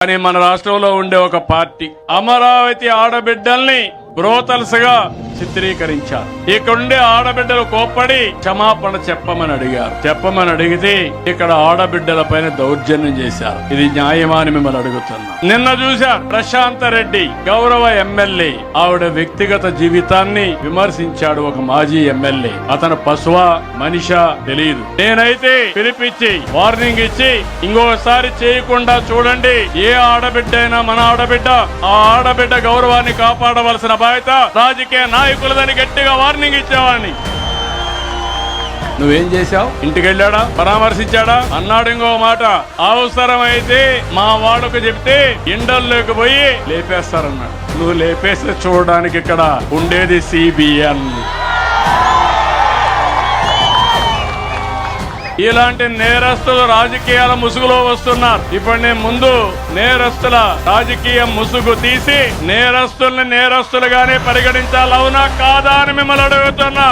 కానీ మన రాష్ట్రంలో ఉండే ఒక పార్టీ అమరావతి ఆడబిడ్డల్ని బ్రోతల్స్ గా చిత్రీకరించారు. ఇక్కడుండే ఆడబిడ్డలు కోప్పడి క్షమాపణ చెప్పమని అడిగితే ఇక్కడ ఆడబిడ్డల పైన దౌర్జన్యం చేశారు. ఇది న్యాయమా అని మిమ్మల్ని అడుగుతున్నా. నిన్న చూశారు ప్రశాంత్ రెడ్డి గౌరవ ఎమ్మెల్యే ఆవిడ వ్యక్తిగత జీవితాన్ని విమర్శించాడు. ఒక మాజీ ఎమ్మెల్యే అతను పశువా మనిషా తెలియదు. నేనైతే పిలిపించి వార్నింగ్ ఇచ్చి ఇంకోసారి చేయకుండా చూడండి. ఏ ఆడబిడ్డ అయినా మన ఆడబిడ్డ, ఆ ఆడబిడ్డ గౌరవాన్ని కాపాడవలసిన బాధ్యత రాజకీయ నాయకులదని గట్టిగా వార్నింగ్ ఇచ్చేవాడిని. నువ్వేం చేశావు? ఇంటికి వెళ్ళాడా? పరామర్శించాడా? అన్నాడు. ఇంకో మాట, అవసరమైతే మా వాళ్ళకు చెప్తే ఇండల్లోకి పోయి లేపేస్తారన్నాడు. నువ్వు లేపేస్తే చూడడానికి ఇక్కడ ఉండేది సిబిఎన్. ఇలాంటి నేరస్తులు రాజకీయాల ముసుగులో వస్తున్నారు. ఇప్పుడు నేను ముందు నేరస్తుల రాజకీయ ముసుగు తీసి నేరస్తుల్ని నేరస్తులుగానే పరిగణించాలి, అవునా కాదా అని మిమ్మల్ని అడుగుతున్నా.